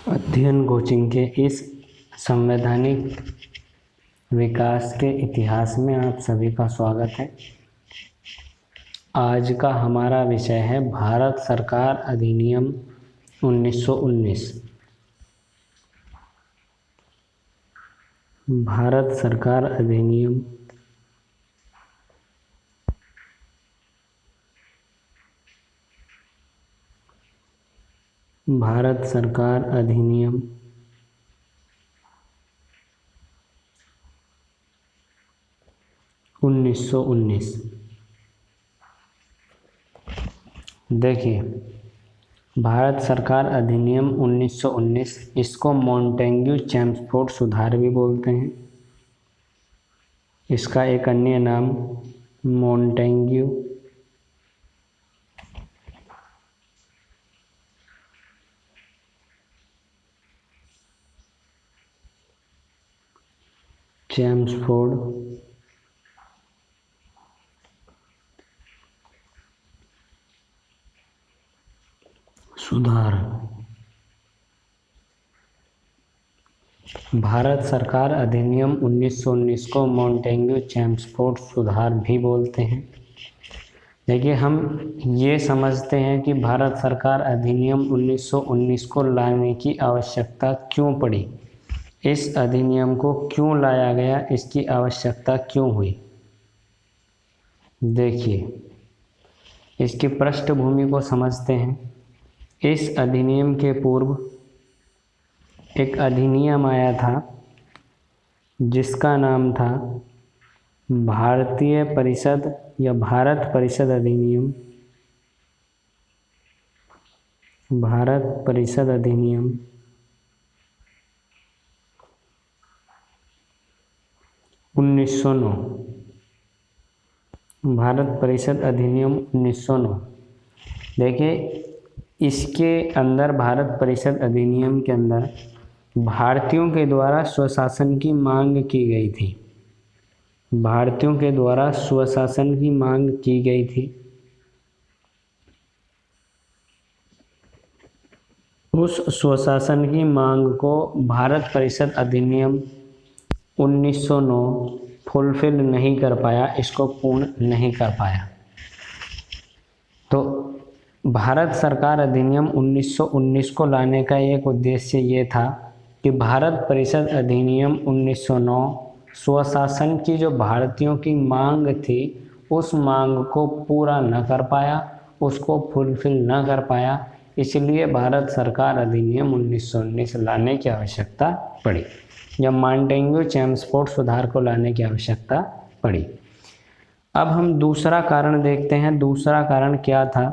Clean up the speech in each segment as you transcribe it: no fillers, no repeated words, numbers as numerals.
अध्ययन कोचिंग के इस संवैधानिक विकास के इतिहास में आप सभी का स्वागत है। आज का हमारा विषय है भारत सरकार अधिनियम 1919। भारत सरकार अधिनियम भारत सरकार अधिनियम 1919। देखिए, भारत सरकार अधिनियम 1919, इसको मॉन्टेग्यू चेम्सफोर्ड सुधार भी बोलते हैं। इसका एक अन्य नाम मॉन्टेग्यू चेम्सफोर्ड सुधार। भारत सरकार अधिनियम 1919 को मॉन्टेग्यू चेम्सफोर्ड सुधार भी बोलते हैं। देखिए, हम ये समझते हैं कि भारत सरकार अधिनियम 1919 को लाने की आवश्यकता क्यों पड़ी, इस अधिनियम को क्यों लाया गया, इसकी आवश्यकता क्यों हुई। देखिए, इसकी पृष्ठभूमि को समझते हैं। इस अधिनियम के पूर्व एक अधिनियम आया था जिसका नाम था भारतीय परिषद या भारत परिषद अधिनियम। भारत परिषद अधिनियम 1909। भारत परिषद अधिनियम 1909। देखिए, इसके अंदर भारत परिषद अधिनियम के अंदर भारतीयों के द्वारा स्वशासन की मांग की गई थी। भारतीयों के द्वारा स्वशासन की मांग की गई थी। उस स्वशासन की मांग को भारत परिषद अधिनियम 1909 फुलफिल नहीं कर पाया, इसको पूर्ण नहीं कर पाया। तो भारत सरकार अधिनियम 1919 को लाने का एक उद्देश्य ये था कि भारत परिषद अधिनियम 1909 स्वशासन की जो भारतीयों की मांग थी, उस मांग को पूरा न कर पाया, उसको फुलफिल न कर पाया। इसलिए भारत सरकार अधिनियम 1919 लाने की आवश्यकता पड़ी, या मॉन्टेग्यू चेम्सफोर्ड सुधार को लाने की आवश्यकता पड़ी। अब हम दूसरा कारण देखते हैं। दूसरा कारण क्या था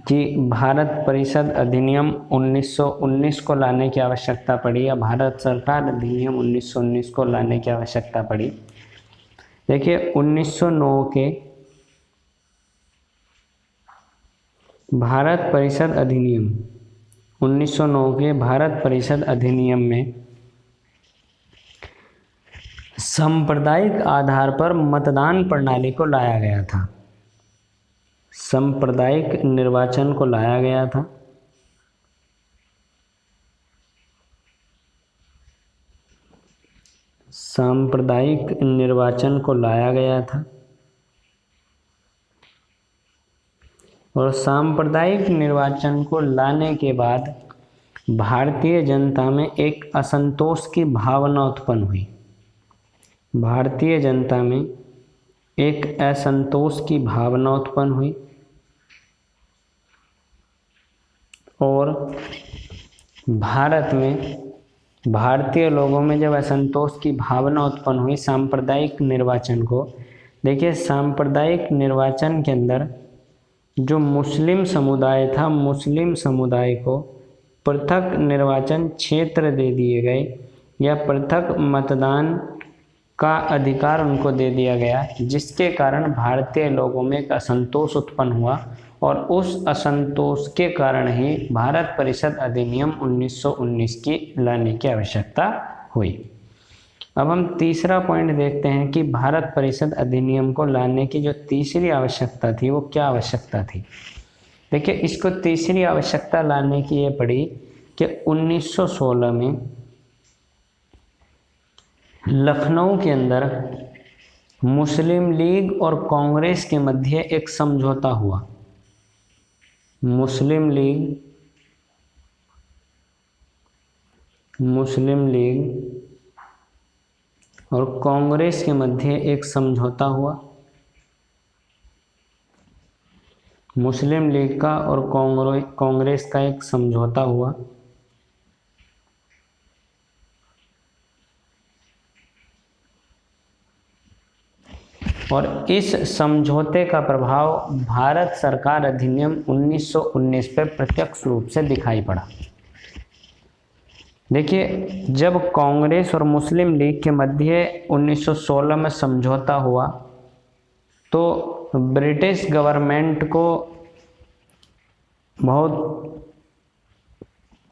कि भारत परिषद अधिनियम 1919 को लाने की आवश्यकता पड़ी, या भारत सरकार अधिनियम 1919 को लाने की आवश्यकता पड़ी। देखिए, 1909 के भारत परिषद अधिनियम 1909 के भारत परिषद अधिनियम में सांप्रदायिक आधार पर मतदान प्रणाली को लाया गया था। सांप्रदायिक निर्वाचन को लाया गया था। सांप्रदायिक निर्वाचन को लाया गया था, और सांप्रदायिक निर्वाचन को लाने के बाद भारतीय जनता में एक असंतोष की भावना उत्पन्न हुई। भारतीय जनता में एक असंतोष की भावना उत्पन्न हुई, और भारत में भारतीय लोगों में जब असंतोष की भावना उत्पन्न हुई सांप्रदायिक निर्वाचन को, देखिए, सांप्रदायिक निर्वाचन के अंदर जो मुस्लिम समुदाय था, मुस्लिम समुदाय को पृथक निर्वाचन क्षेत्र दे दिए गए, या पृथक मतदान का अधिकार उनको दे दिया गया, जिसके कारण भारतीय लोगों में एक असंतोष उत्पन्न हुआ, और उस असंतोष के कारण ही भारत परिषद अधिनियम 1919 की लाने की आवश्यकता हुई। अब हम तीसरा पॉइंट देखते हैं कि भारत परिषद अधिनियम को लाने की जो तीसरी आवश्यकता थी, वो क्या आवश्यकता थी। देखिए, इसको तीसरी आवश्यकता लाने की ये पड़ी कि 1916 में लखनऊ के अंदर मुस्लिम लीग और कांग्रेस के मध्य एक समझौता हुआ। मुस्लिम लीग और कांग्रेस के मध्य एक समझौता हुआ। मुस्लिम लीग का और कांग्रेस का एक समझौता हुआ। और इस समझौते का प्रभाव भारत सरकार अधिनियम 1919 पर प्रत्यक्ष रूप से दिखाई पड़ा। देखिए, जब कांग्रेस और मुस्लिम लीग के मध्य 1916 में समझौता हुआ तो ब्रिटिश गवर्नमेंट को बहुत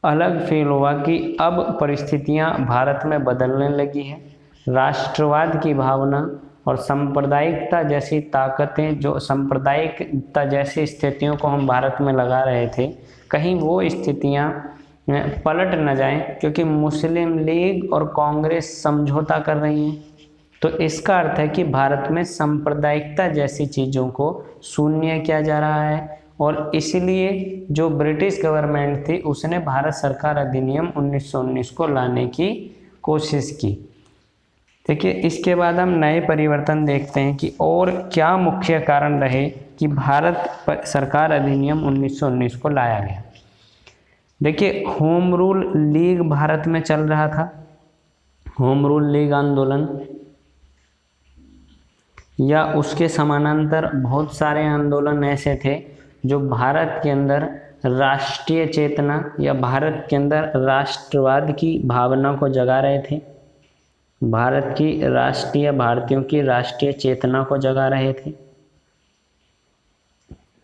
अलग फील हुआ कि अब परिस्थितियां भारत में बदलने लगी हैं। राष्ट्रवाद की भावना और सांप्रदायिकता जैसी ताकतें, जो सांप्रदायिकता जैसी स्थितियों को हम भारत में लगा रहे थे, कहीं वो स्थितियां पलट न जाएं, क्योंकि मुस्लिम लीग और कांग्रेस समझौता कर रही हैं। तो इसका अर्थ है कि भारत में सांप्रदायिकता जैसी चीज़ों को शून्य किया जा रहा है, और इसलिए जो ब्रिटिश गवर्नमेंट थी उसने भारत सरकार अधिनियम 1919 को लाने की कोशिश की। देखिए, इसके बाद हम नए परिवर्तन देखते हैं कि और क्या मुख्य कारण रहे कि भारत सरकार अधिनियम 1919 को लाया गया। देखिए, होम रूल लीग भारत में चल रहा था। होम रूल लीग आंदोलन या उसके समानांतर बहुत सारे आंदोलन ऐसे थे जो भारत के अंदर राष्ट्रीय चेतना या भारत के अंदर राष्ट्रवाद की भावना को जगा रहे थे, भारतीयों की राष्ट्रीय चेतना को जगा रहे थे।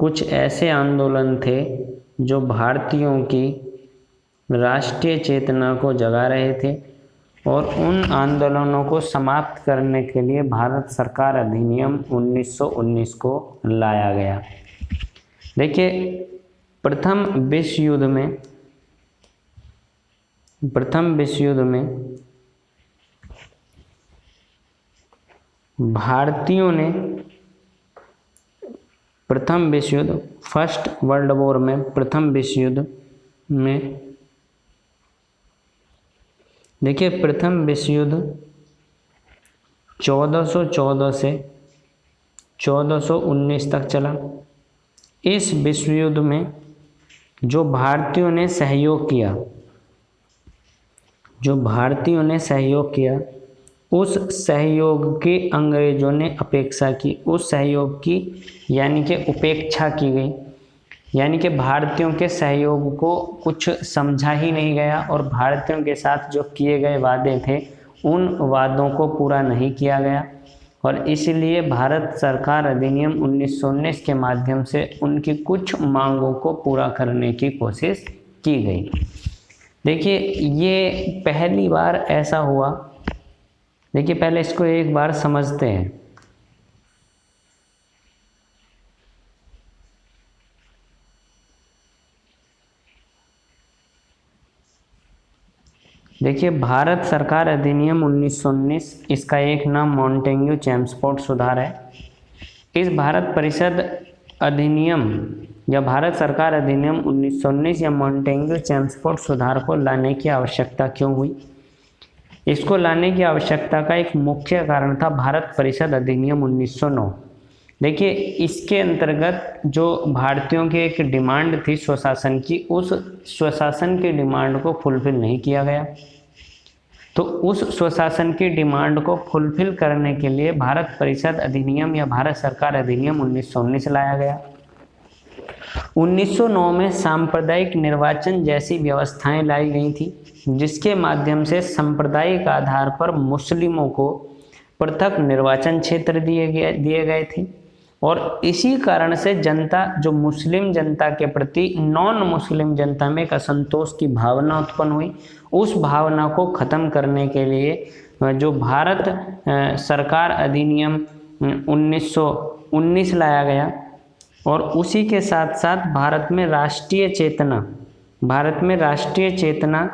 कुछ ऐसे आंदोलन थे जो भारतीयों की राष्ट्रीय चेतना को जगा रहे थे, और उन आंदोलनों को समाप्त करने के लिए भारत सरकार अधिनियम 1919 को लाया गया। देखिए, प्रथम विश्व युद्ध में भारतीयों ने फर्स्ट वर्ल्ड वॉर में, प्रथम विश्व युद्ध में, देखिए, प्रथम विश्व युद्ध 1414 से 1419 तक चला। इस विश्व युद्ध में जो भारतीयों ने सहयोग किया, उस सहयोग की अंग्रेजों ने अपेक्षा की, उस सहयोग की यानी कि उपेक्षा की गई, यानी कि भारतीयों के सहयोग को कुछ समझा ही नहीं गया, और भारतीयों के साथ जो किए गए वादे थे उन वादों को पूरा नहीं किया गया, और इसलिए भारत सरकार अधिनियम 1919 के माध्यम से उनकी कुछ मांगों को पूरा करने की कोशिश की गई। देखिए, ये पहली बार ऐसा हुआ। देखिए, पहले इसको एक बार समझते हैं। देखिए, भारत सरकार अधिनियम 1919, इसका एक नाम मॉन्टेग्यू चेम्सफोर्ड सुधार है। इस भारत परिषद अधिनियम या भारत सरकार अधिनियम 1919 या मॉन्टेग्यू चेम्सफोर्ड सुधार को लाने की आवश्यकता क्यों हुई? इसको लाने की आवश्यकता का एक मुख्य कारण था भारत परिषद अधिनियम 1909। देखिए, इसके अंतर्गत जो भारतीयों की एक डिमांड थी स्वशासन की, उस स्वशासन की डिमांड को फुलफिल नहीं किया गया। तो उस स्वशासन की डिमांड को फुलफिल करने के लिए भारत परिषद अधिनियम या भारत सरकार अधिनियम 1919 लाया गया। 1909 में सांप्रदायिक निर्वाचन जैसी व्यवस्थाएं लाई गई थी, जिसके माध्यम से सांप्रदायिक आधार पर मुस्लिमों को पृथक निर्वाचन क्षेत्र दिए गए थे, और इसी कारण से जनता, जो मुस्लिम जनता के प्रति नॉन मुस्लिम जनता में एक असंतोष की भावना उत्पन्न हुई। उस भावना को ख़त्म करने के लिए जो भारत सरकार अधिनियम 1919 लाया गया, और उसी के साथ साथ भारत में राष्ट्रीय चेतना भारत में राष्ट्रीय चेतना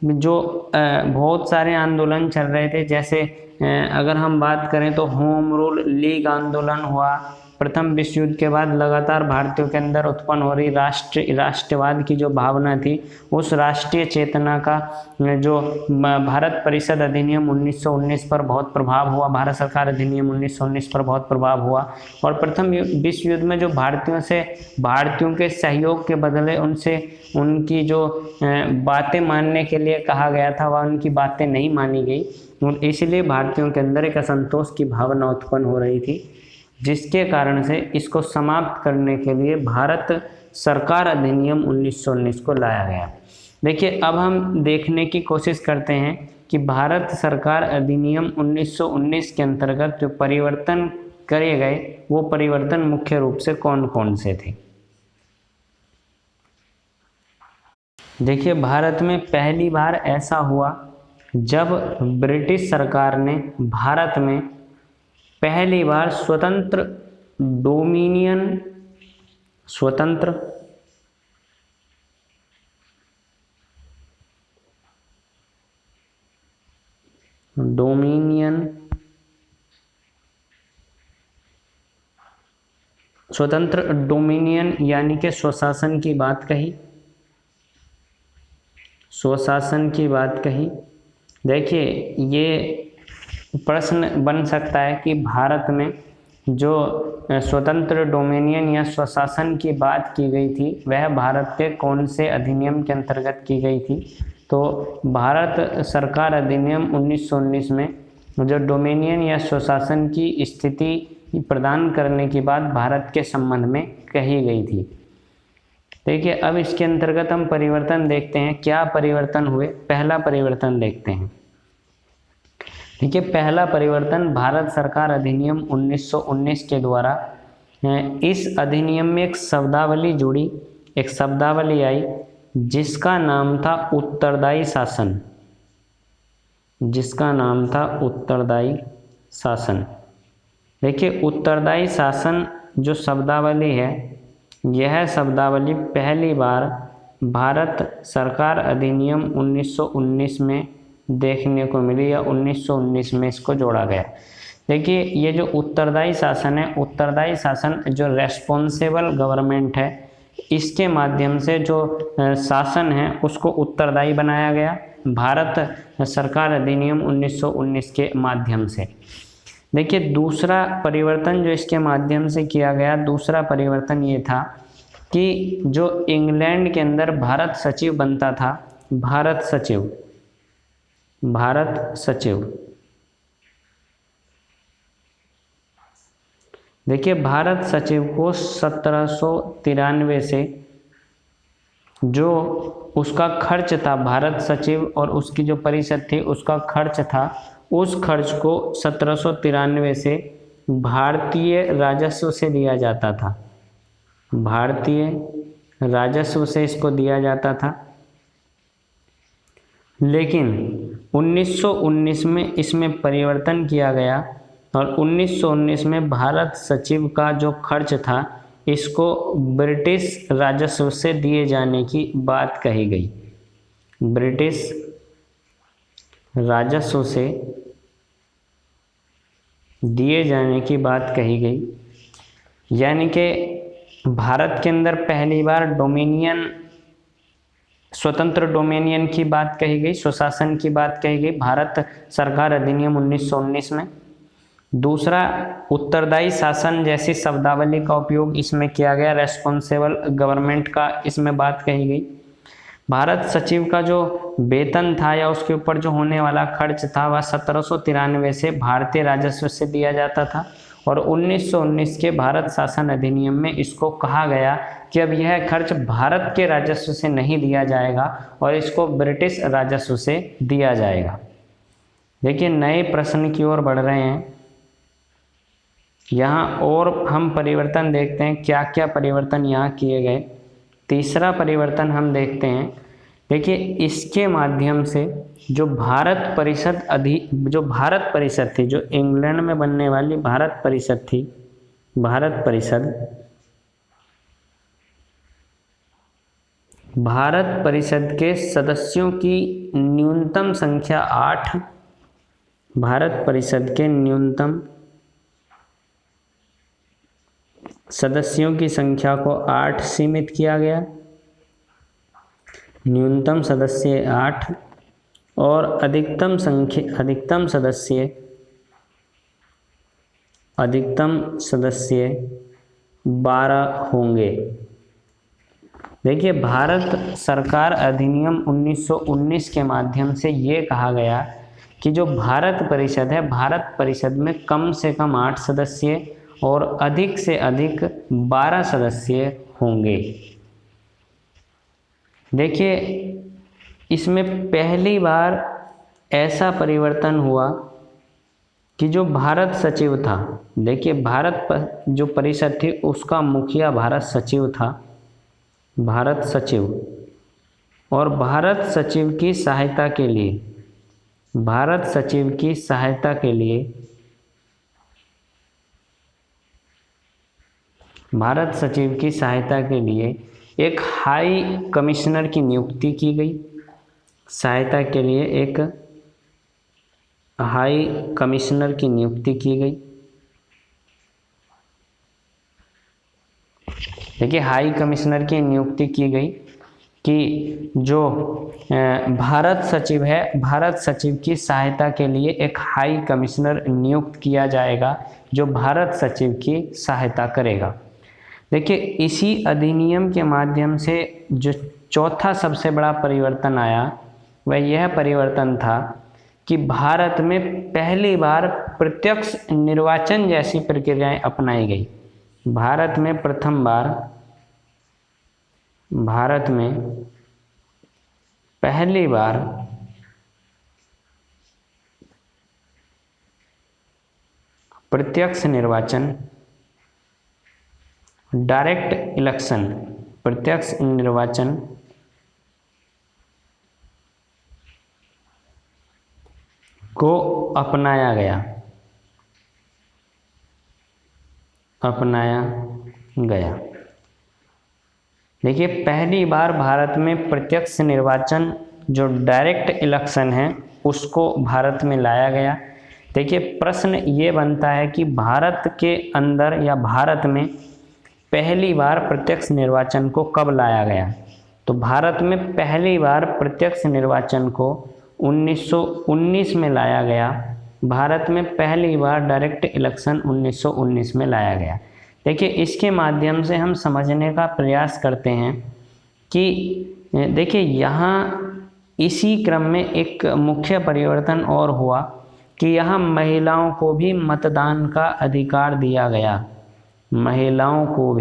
जो बहुत सारे आंदोलन चल रहे थे, जैसे अगर हम बात करें तो होम रूल लीग आंदोलन हुआ। प्रथम विश्व युद्ध के बाद लगातार भारतीयों के अंदर उत्पन्न हो रही राष्ट्रवाद की जो भावना थी, उस राष्ट्रीय चेतना का जो भारत परिषद अधिनियम 1919 पर बहुत प्रभाव हुआ, भारत सरकार अधिनियम 1919 पर बहुत प्रभाव हुआ। और प्रथम विश्व युद्ध में जो भारतीयों के सहयोग के बदले उनसे उनकी जो बातें मानने के लिए कहा गया था, वह उनकी बातें नहीं मानी गई, और इसलिए भारतीयों के अंदर एक असंतोष की भावना उत्पन्न हो रही थी, जिसके कारण से इसको समाप्त करने के लिए भारत सरकार अधिनियम 1919 को लाया गया। देखिए, अब हम देखने की कोशिश करते हैं कि भारत सरकार अधिनियम 1919 के अंतर्गत जो परिवर्तन करे गए, वो परिवर्तन मुख्य रूप से कौन कौन से थे। देखिए, भारत में पहली बार ऐसा हुआ जब ब्रिटिश सरकार ने भारत में पहली बार स्वतंत्र डोमिनियन यानी कि स्वशासन की बात कही। देखिए, ये प्रश्न बन सकता है कि भारत में जो स्वतंत्र डोमिनियन या स्वशासन की बात की गई थी, वह भारत के कौन से अधिनियम के अंतर्गत की गई थी। तो भारत सरकार अधिनियम 1919 में जो डोमिनियन या स्वशासन की स्थिति प्रदान करने की बात भारत के संबंध में कही गई थी। देखिए, अब इसके अंतर्गत हम परिवर्तन देखते हैं, क्या परिवर्तन हुए। पहला परिवर्तन देखते हैं। देखिए, पहला परिवर्तन भारत सरकार अधिनियम 1919 के द्वारा इस अधिनियम में एक शब्दावली आई जिसका नाम था उत्तरदायी शासन। देखिए, उत्तरदायी शासन जो शब्दावली है, यह शब्दावली पहली बार भारत सरकार अधिनियम 1919 में देखने को मिली, या 1919 में इसको जोड़ा गया। देखिए, ये जो उत्तरदायी शासन है, उत्तरदायी शासन जो रेस्पॉन्सिबल गवर्नमेंट है, इसके माध्यम से जो शासन है उसको उत्तरदायी बनाया गया भारत सरकार अधिनियम 1919 के माध्यम से। देखिए, दूसरा परिवर्तन जो इसके माध्यम से किया गया, दूसरा परिवर्तन ये था कि जो इंग्लैंड के अंदर भारत सचिव बनता था, भारत सचिव। देखिए, भारत सचिव को 1793 से जो उसका खर्च था, भारत सचिव और उसकी जो परिषद थी उसका खर्च था, उस खर्च को 1793 से भारतीय राजस्व से दिया जाता था, भारतीय राजस्व से इसको दिया जाता था। लेकिन 1919 में इसमें परिवर्तन किया गया और 1919 में भारत सचिव का जो खर्च था इसको ब्रिटिश राजस्व से दिए जाने की बात कही गई, ब्रिटिश राजस्व से दिए जाने की बात कही गई। यानी कि भारत के अंदर पहली बार स्वतंत्र डोमिनियन की बात कही गई, स्वशासन की बात कही गई भारत सरकार अधिनियम 1919 में। दूसरा, उत्तरदायी शासन जैसी शब्दावली का उपयोग इसमें किया गया, रेस्पॉन्सिबल गवर्नमेंट का इसमें बात कही गई। भारत सचिव का जो वेतन था या उसके ऊपर जो होने वाला खर्च था वह 1793 से भारतीय राजस्व से दिया जाता था, और 1919 के भारत शासन अधिनियम में इसको कहा गया कि अब यह खर्च भारत के राजस्व से नहीं दिया जाएगा और इसको ब्रिटिश राजस्व से दिया जाएगा। देखिए, नए प्रश्न की ओर बढ़ रहे हैं यहाँ, और हम परिवर्तन देखते हैं क्या क्या परिवर्तन यहाँ किए गए। तीसरा परिवर्तन हम देखते हैं। देखिए, इसके माध्यम से जो भारत परिषद थी, जो इंग्लैंड में बनने वाली भारत परिषद थी, भारत परिषद के सदस्यों की न्यूनतम संख्या 8। भारत परिषद के न्यूनतम सदस्यों की संख्या को 8 सीमित किया गया। न्यूनतम सदस्य 8 और अधिकतम सदस्य 12 होंगे। देखिए, भारत सरकार अधिनियम 1919 के माध्यम से ये कहा गया कि जो भारत परिषद है, भारत परिषद में कम से कम 8 सदस्य और अधिक से अधिक 12 सदस्य होंगे। देखिए, इसमें पहली बार ऐसा परिवर्तन हुआ कि जो भारत सचिव था, देखिए भारत जो परिषद थी उसका मुखिया भारत सचिव था, भारत सचिव, और भारत सचिव की सहायता के लिए एक हाई कमिश्नर की नियुक्ति की गई। सहायता के लिए एक हाई कमिश्नर की नियुक्ति की गई। देखिए, हाई कमिश्नर की नियुक्ति की गई कि जो भारत सचिव है, भारत सचिव की सहायता के लिए एक हाई कमिश्नर नियुक्त किया जाएगा जो भारत सचिव की सहायता करेगा। देखिए, इसी अधिनियम के माध्यम से जो चौथा सबसे बड़ा परिवर्तन आया वह यह परिवर्तन था कि भारत में पहली बार प्रत्यक्ष निर्वाचन जैसी प्रक्रियाएं अपनाई गई। भारत में पहली बार प्रत्यक्ष निर्वाचन, डायरेक्ट इलेक्शन, प्रत्यक्ष निर्वाचन को अपनाया गया। देखिए, पहली बार भारत में प्रत्यक्ष निर्वाचन जो डायरेक्ट इलेक्शन है उसको भारत में लाया गया। देखिए, प्रश्न ये बनता है कि भारत के अंदर या भारत में पहली बार प्रत्यक्ष निर्वाचन को कब लाया गया। तो भारत में पहली बार प्रत्यक्ष निर्वाचन को 1919 में लाया गया। भारत में पहली बार डायरेक्ट इलेक्शन 1919 में लाया गया। देखिए, इसके माध्यम से हम समझने का प्रयास करते हैं कि देखिए यहाँ इसी क्रम में एक मुख्य परिवर्तन और हुआ कि यहाँ महिलाओं को भी मतदान का अधिकार दिया गया। महिलाओं को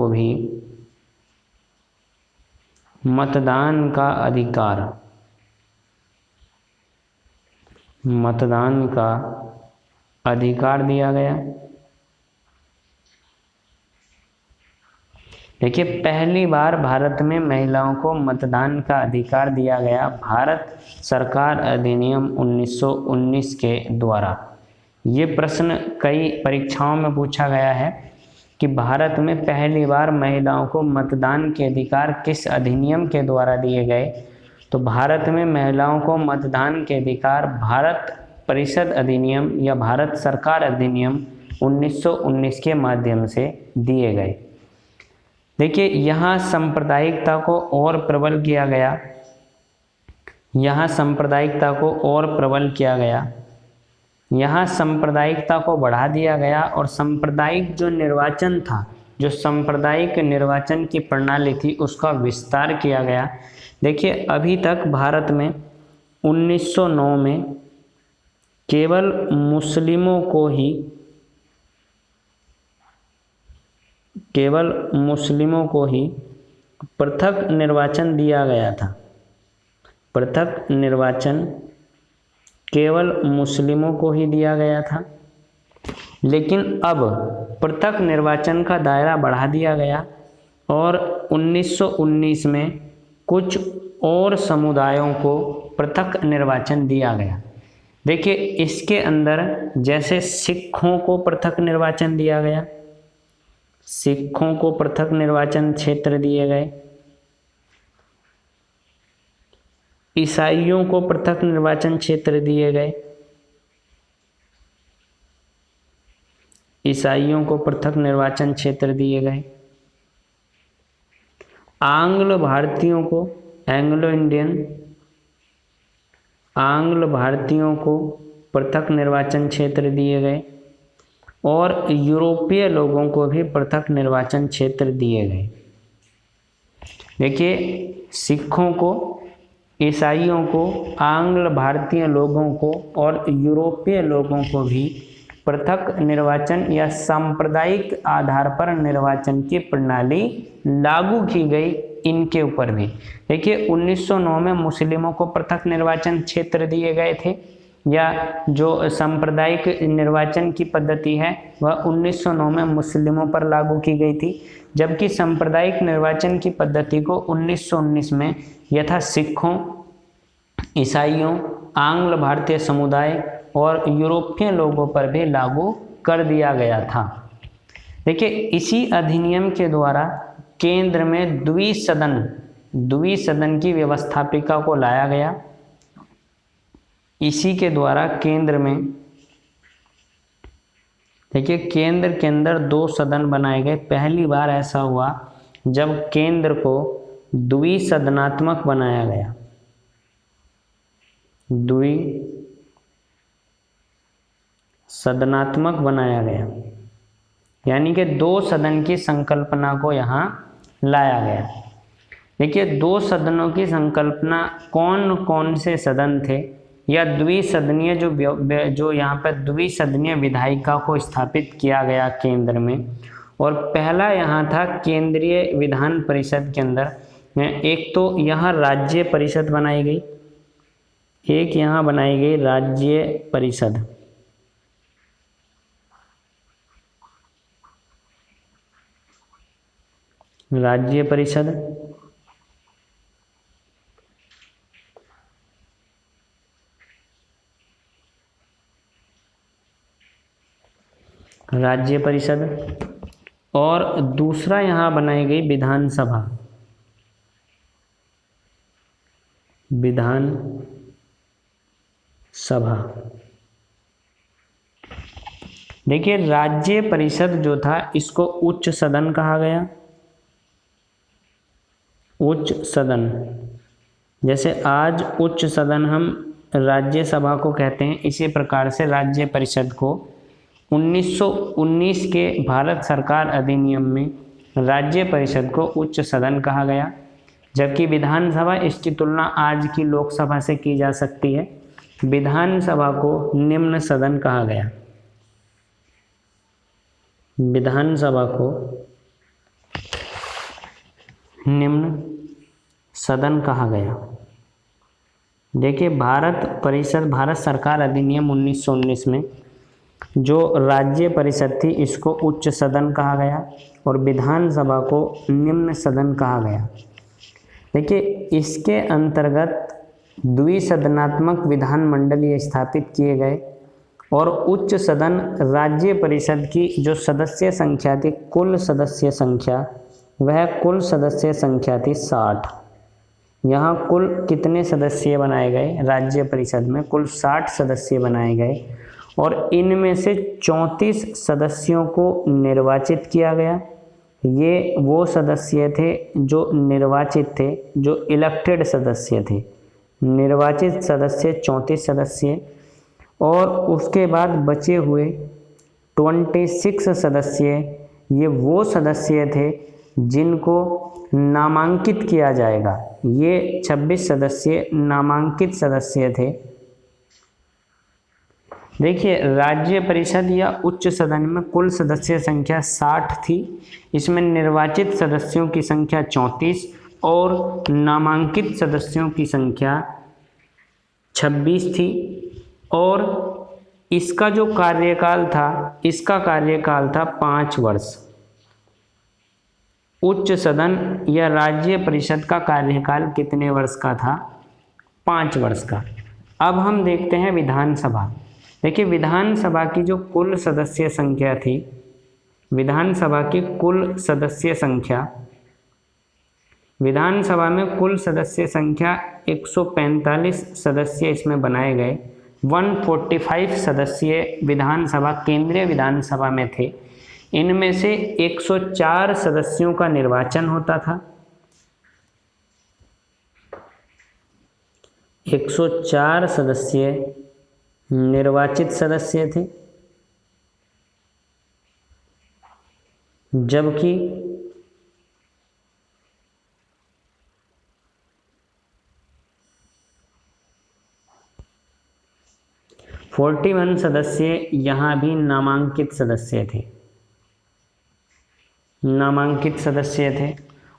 भी मतदान का अधिकार दिया गया। देखिए, पहली बार भारत में महिलाओं को मतदान का अधिकार दिया गया भारत सरकार अधिनियम 1919 के द्वारा। ये प्रश्न कई परीक्षाओं में पूछा गया है कि भारत में पहली बार महिलाओं को मतदान के अधिकार किस अधिनियम के द्वारा दिए गए। तो भारत में महिलाओं को मतदान के अधिकार भारत परिषद अधिनियम या भारत सरकार अधिनियम 1919 के माध्यम से दिए गए। देखिए, यहाँ सांप्रदायिकता को और प्रबल किया गया। यहाँ सांप्रदायिकता को बढ़ा दिया गया और सांप्रदायिक जो निर्वाचन था, जो सांप्रदायिक निर्वाचन की प्रणाली थी उसका विस्तार किया गया। देखिए, अभी तक भारत में 1909 में केवल मुस्लिमों को ही पृथक निर्वाचन दिया गया था। पृथक निर्वाचन केवल मुस्लिमों को ही दिया गया था, लेकिन अब पृथक निर्वाचन का दायरा बढ़ा दिया गया और 1919 में कुछ और समुदायों को पृथक निर्वाचन दिया गया। देखिए, इसके अंदर जैसे सिखों को पृथक निर्वाचन दिया गया, सिखों को पृथक निर्वाचन क्षेत्र दिए गए, ईसाइयों को पृथक निर्वाचन क्षेत्र दिए गए, ईसाइयों को पृथक निर्वाचन क्षेत्र दिए गए, आंग्ल भारतीयों को, एंग्लो इंडियन, आंग्ल भारतीयों को पृथक निर्वाचन क्षेत्र दिए गए और यूरोपीय लोगों को भी पृथक निर्वाचन क्षेत्र दिए गए। देखिए, सिखों को, ईसाइयों को, आंग्ल भारतीय लोगों को और यूरोपीय लोगों को भी पृथक निर्वाचन या सांप्रदायिक आधार पर निर्वाचन की प्रणाली लागू की गई इनके ऊपर भी। देखिए, 1909 में मुस्लिमों को पृथक निर्वाचन क्षेत्र दिए गए थे, या जो सांप्रदायिक निर्वाचन की पद्धति है वह 1909 में मुस्लिमों पर लागू की गई थी, जबकि सांप्रदायिक निर्वाचन की पद्धति को 1919 में यथा सिखों, ईसाइयों, आंग्ल भारतीय समुदाय और यूरोपीय लोगों पर भी लागू कर दिया गया था। देखिए, इसी अधिनियम के द्वारा केंद्र में द्विसदन की व्यवस्थापिका को लाया गया। इसी के द्वारा केंद्र में, देखिए, केंद्र के अंदर 2 सदन बनाए गए। पहली बार ऐसा हुआ जब केंद्र को द्विसदनात्मक बनाया गया, द्विसदनात्मक बनाया गया, यानी कि 2 सदन की संकल्पना को यहाँ लाया गया। देखिए, 2 सदनों की संकल्पना कौन कौन से सदन थे, या द्विसदनीय जो यहाँ पर द्विसदनीय विधायिका को स्थापित किया गया केंद्र में। और पहला यहाँ था केंद्रीय विधान परिषद के अंदर एक तो यहाँ राज्य परिषद बनाई गई, एक यहाँ बनाई गई राज्य परिषद। राज्य परिषद, राज्य परिषद, और दूसरा यहाँ बनाई गई विधानसभा, विधान सभा। देखिए, राज्य परिषद जो था इसको उच्च सदन कहा गया, उच्च सदन। जैसे आज उच्च सदन हम राज्यसभा को कहते हैं, इसी प्रकार से राज्य परिषद को 1919 के भारत सरकार अधिनियम में राज्य परिषद को उच्च सदन कहा गया, जबकि विधानसभा इसकी तुलना आज की लोकसभा से की जा सकती है। विधानसभा को निम्न सदन कहा गया, विधानसभा को निम्न सदन कहा गया। देखिए, भारत सरकार अधिनियम 1919 में जो राज्य परिषद थी इसको उच्च सदन कहा गया और विधानसभा को निम्न सदन कहा गया। देखिए, इसके अंतर्गत द्विसदनात्मक विधानमंडल स्थापित किए गए और उच्च सदन राज्य परिषद की जो सदस्य संख्या थी, कुल सदस्य संख्या, वह कुल सदस्य संख्या थी 60। यहाँ कुल कितने सदस्य बनाए गए? राज्य परिषद में कुल 60 सदस्य बनाए गए और इनमें से 34 सदस्यों को निर्वाचित किया गया। ये वो सदस्य थे जो निर्वाचित थे, जो इलेक्टेड सदस्य थे। निर्वाचित सदस्य 34 सदस्य और उसके बाद बचे हुए 26 सदस्य, ये वो सदस्य थे जिनको नामांकित किया जाएगा। ये 26 सदस्य नामांकित सदस्य थे। देखिए, राज्य परिषद या उच्च सदन में कुल सदस्य संख्या 60 थी। इसमें निर्वाचित सदस्यों की संख्या 34 और नामांकित सदस्यों की संख्या 26 थी। और इसका जो कार्यकाल था, इसका कार्यकाल था 5 वर्ष। उच्च सदन या राज्य परिषद का कार्यकाल कितने वर्ष का था? 5 वर्ष का। अब हम देखते हैं विधानसभा। देखिए, विधानसभा की जो कुल सदस्य संख्या थी विधानसभा की कुल सदस्य संख्या, विधानसभा में कुल सदस्य संख्या 145 सदस्य इसमें बनाए गए। 145 सदस्यीय विधानसभा केंद्रीय विधानसभा में थे। इनमें से 104 सदस्यों का निर्वाचन होता था। 104 सदस्य निर्वाचित सदस्य थे, जबकि 41 सदस्य यहाँ भी नामांकित सदस्य थे, नामांकित सदस्य थे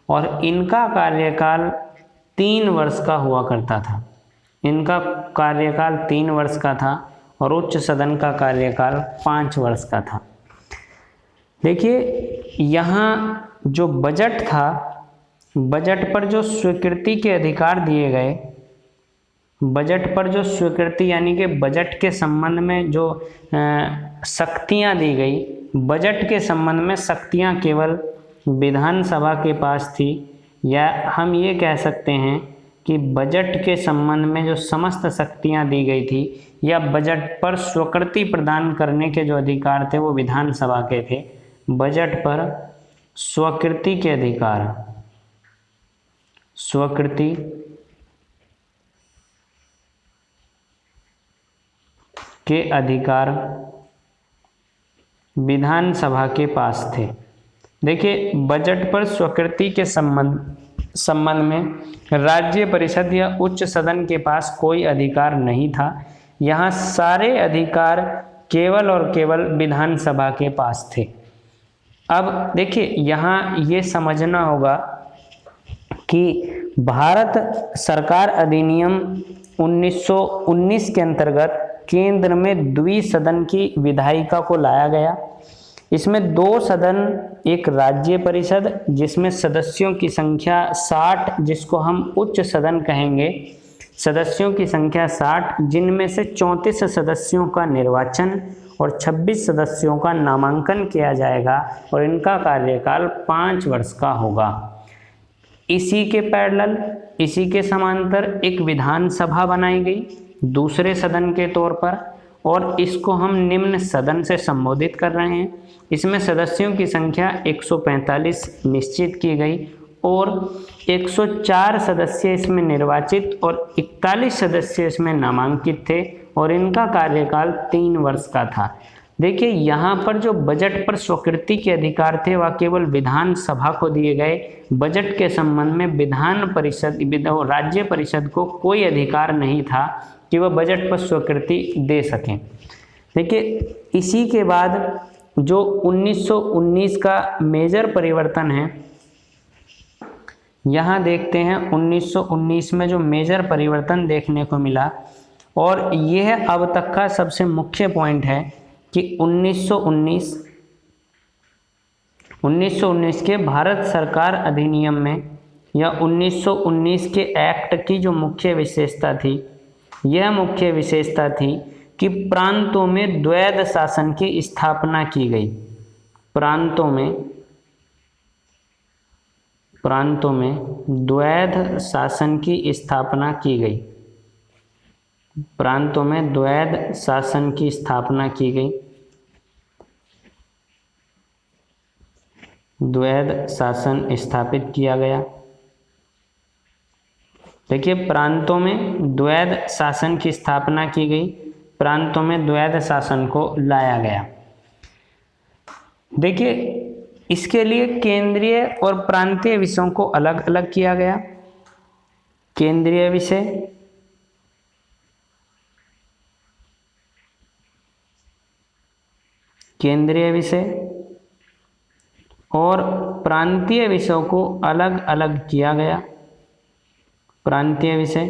और इनका कार्यकाल 3 वर्ष का हुआ करता था। इनका कार्यकाल 3 वर्ष का था और उच्च सदन का कार्यकाल 5 वर्ष का था। देखिए यहाँ जो बजट था, बजट पर जो स्वीकृति के अधिकार दिए गए, बजट पर जो स्वीकृति यानी कि बजट के संबंध में जो शक्तियाँ दी गई, बजट के संबंध में शक्तियाँ केवल विधानसभा के पास थी, या हम ये कह सकते हैं कि बजट के संबंध में जो समस्त शक्तियाँ दी गई थी या बजट पर स्वीकृति प्रदान करने के जो अधिकार थे वो विधानसभा के थे। बजट पर स्वीकृति के अधिकार, स्वीकृति के अधिकार विधानसभा के पास थे। देखिए बजट पर स्वीकृति के संबंध में राज्य परिषद या उच्च सदन के पास कोई अधिकार नहीं था। यहाँ सारे अधिकार केवल और केवल विधानसभा के पास थे। अब देखिए यहाँ ये समझना होगा कि भारत सरकार अधिनियम 1919 के अंतर्गत केंद्र में द्विसदन की विधायिका को लाया गया। इसमें 2 सदन, एक राज्य परिषद जिसमें सदस्यों की संख्या 60, जिसको हम उच्च सदन कहेंगे, सदस्यों की संख्या 60, जिनमें से 34 सदस्यों का निर्वाचन और 26 सदस्यों का नामांकन किया जाएगा और इनका कार्यकाल 5 वर्ष का होगा। इसी के पैरेलल, इसी के समांतर एक विधानसभा बनाई गई दूसरे सदन के तौर पर, और इसको हम निम्न सदन से संबोधित कर रहे हैं। इसमें सदस्यों की संख्या 145 निश्चित की गई और 104 सदस्य इसमें निर्वाचित और 41 सदस्य इसमें नामांकित थे और इनका कार्यकाल 3 वर्ष का था। देखिए यहाँ पर जो बजट पर स्वीकृति के अधिकार थे वह केवल विधानसभा को दिए गए। बजट के संबंध में विधान परिषद, राज्य परिषद को कोई अधिकार नहीं था कि वह बजट पर स्वीकृति दे सकें। देखिए इसी के बाद जो 1919 का मेजर परिवर्तन है, यहाँ देखते हैं 1919 में जो मेजर परिवर्तन देखने को मिला, और यह अब तक का सबसे मुख्य पॉइंट है कि 1919 के भारत सरकार अधिनियम में या 1919 के एक्ट की जो मुख्य विशेषता थी, यह मुख्य विशेषता थी कि प्रांतों में द्वैध शासन की स्थापना की गई। प्रांतों में द्वैध शासन की स्थापना की गई। प्रांतों में द्वैध शासन की स्थापना की गई। द्वैध शासन स्थापित किया गया। देखिए प्रांतों में द्वैध शासन की स्थापना की गई, प्रांतों में द्वैध शासन को लाया गया। देखिए इसके लिए केंद्रीय और प्रांतीय विषयों को अलग अलग किया गया। केंद्रीय विषय और प्रांतीय विषयों को अलग अलग किया गया। प्रांतीय विषय,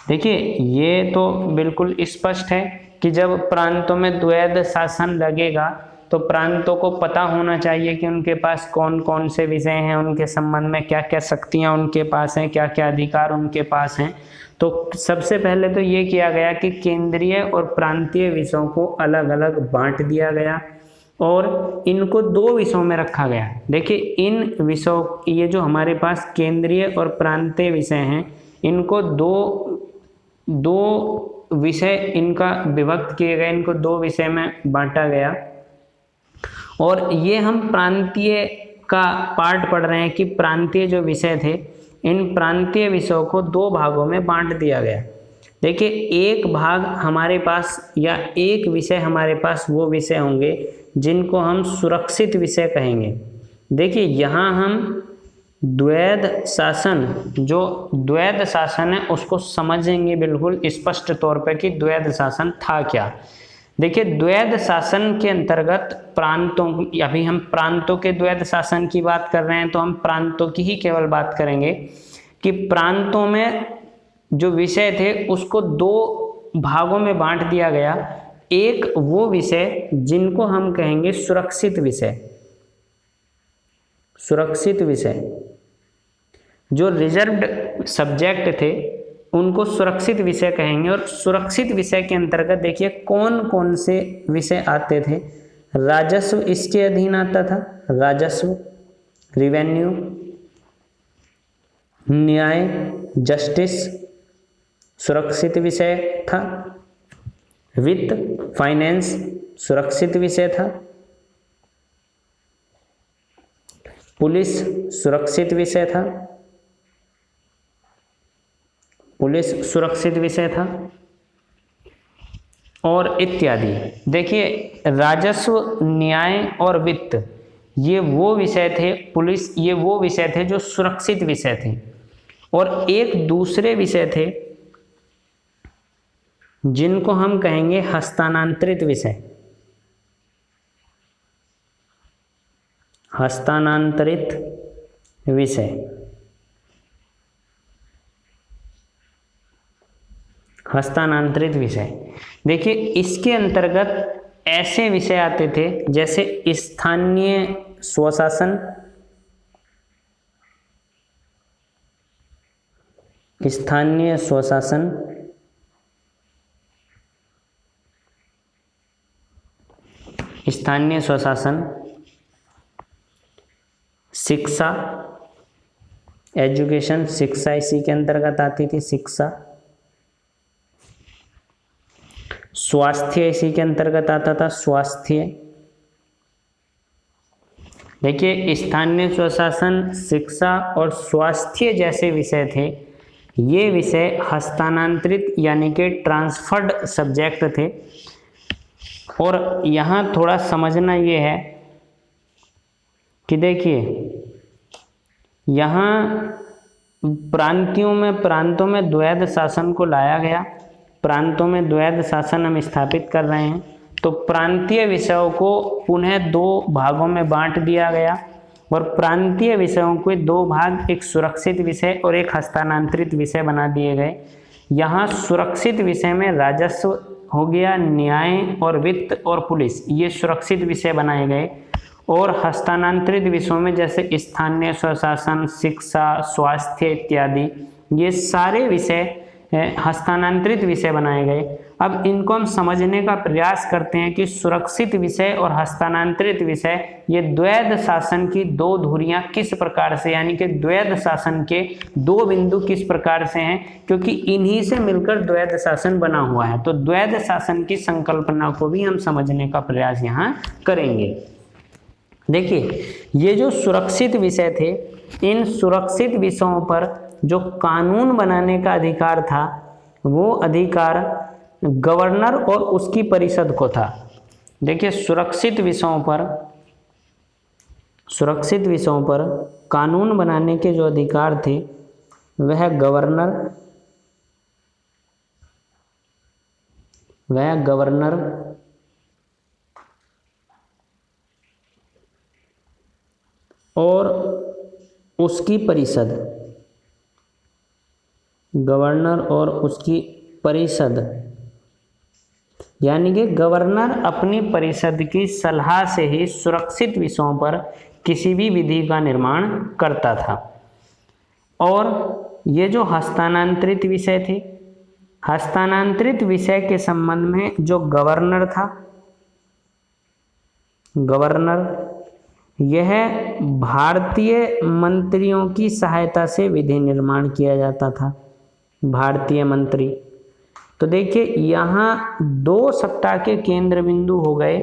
देखिए ये तो बिल्कुल स्पष्ट है कि जब प्रांतों में द्वैध शासन लगेगा तो प्रांतों को पता होना चाहिए कि उनके पास कौन कौन से विषय हैं, उनके संबंध में क्या क्या शक्तियां उनके पास हैं, क्या क्या अधिकार उनके पास हैं। तो सबसे पहले तो ये किया गया कि केंद्रीय और प्रांतीय विषयों को अलग अलग बांट दिया गया और इनको 2 विषयों में रखा गया। देखिए इन विषयों, ये जो हमारे पास केंद्रीय और प्रांतीय विषय हैं, इनको दो विषय इनका विभक्त किए गए, इनको 2 विषय में बांटा गया। और ये हम प्रांतीय का पार्ट पढ़ रहे हैं कि प्रांतीय जो विषय थे, इन प्रांतीय विषयों को 2 भागों में बांट दिया गया। देखिए एक भाग हमारे पास या एक विषय हमारे पास वो विषय होंगे जिनको हम सुरक्षित विषय कहेंगे। देखिए यहाँ हम द्वैध शासन, जो द्वैध शासन है उसको समझेंगे बिल्कुल स्पष्ट तौर पर कि द्वैध शासन था क्या। देखिए द्वैध शासन के अंतर्गत प्रांतों, अभी हम प्रांतों के द्वैध शासन की बात कर रहे हैं तो हम प्रांतों की ही केवल बात करेंगे कि प्रांतों में जो विषय थे उसको 2 भागों में बांट दिया गया। एक वो विषय जिनको हम कहेंगे सुरक्षित विषय, सुरक्षित विषय, जो रिजर्व्ड सब्जेक्ट थे उनको सुरक्षित विषय कहेंगे। और सुरक्षित विषय के अंतर्गत देखिए कौन कौन से विषय आते थे। राजस्व इसके अधीन आता था, राजस्व, रिवेन्यू, न्याय, जस्टिस सुरक्षित विषय था, वित्त, फाइनेंस सुरक्षित विषय था, पुलिस सुरक्षित विषय था, पुलिस सुरक्षित विषय था और इत्यादि। देखिए राजस्व, न्याय और वित्त ये वो विषय थे, पुलिस ये वो विषय थे जो सुरक्षित विषय थे। और एक दूसरे विषय थे जिनको हम कहेंगे हस्तांतरित विषय, हस्तांतरित विषय। हस्तांतरित विषय देखिए इसके अंतर्गत ऐसे विषय आते थे जैसे स्थानीय स्वशासन, स्थानीय स्वशासन, स्थानीय स्वशासन, शिक्षा, एजुकेशन, शिक्षा इसी के अंतर्गत आती थी, शिक्षा, स्वास्थ्य इसी के अंतर्गत आता था, स्वास्थ्य। देखिए स्थानीय स्वशासन, शिक्षा और स्वास्थ्य जैसे विषय थे, ये विषय हस्तांतरित यानी कि ट्रांसफर्ड सब्जेक्ट थे। और यहाँ थोड़ा समझना ये है कि देखिए यहाँ प्रांतों में द्वैध शासन को लाया गया, प्रांतों में द्वैध शासन हम स्थापित कर रहे हैं, तो प्रांतीय विषयों को पुनः 2 भागों में बांट दिया गया। और प्रांतीय विषयों के 2 भाग, एक सुरक्षित विषय और एक हस्तांतरित विषय बना दिए गए। यहाँ सुरक्षित विषय में राजस्व हो गया, न्याय और वित्त और पुलिस ये सुरक्षित विषय बनाए गए। और हस्तांतरित विषयों में जैसे स्थानीय स्वशासन, शिक्षा, स्वास्थ्य इत्यादि ये सारे विषय हस्तांतरित विषय बनाए गए। अब इनको हम समझने का प्रयास करते हैं कि सुरक्षित विषय और हस्तांतरित विषय ये द्वैध शासन की 2 धुरियां किस प्रकार से, यानी कि द्वैध शासन के 2 बिंदु किस प्रकार से हैं, क्योंकि इन्हीं से मिलकर द्वैध शासन बना हुआ है। तो द्वैध शासन की संकल्पना को भी हम समझने का प्रयास यहाँ करेंगे। देखिए ये जो सुरक्षित विषय थे, इन सुरक्षित विषयों पर जो कानून बनाने का अधिकार था वो अधिकार गवर्नर और उसकी परिषद को था। देखिए सुरक्षित विषयों पर कानून बनाने के जो अधिकार थे वह गवर्नर और उसकी परिषद, गवर्नर और उसकी परिषद, यानी कि गवर्नर अपनी परिषद की सलाह से ही सुरक्षित विषयों पर किसी भी विधि का निर्माण करता था। और ये जो हस्तांतरित विषय थे, हस्तांतरित विषय के संबंध में जो गवर्नर था गवर्नर, यह भारतीय मंत्रियों की सहायता से विधि निर्माण किया जाता था। भारतीय मंत्री, तो देखिए यहाँ दो सत्ता के केंद्र बिंदु हो गए।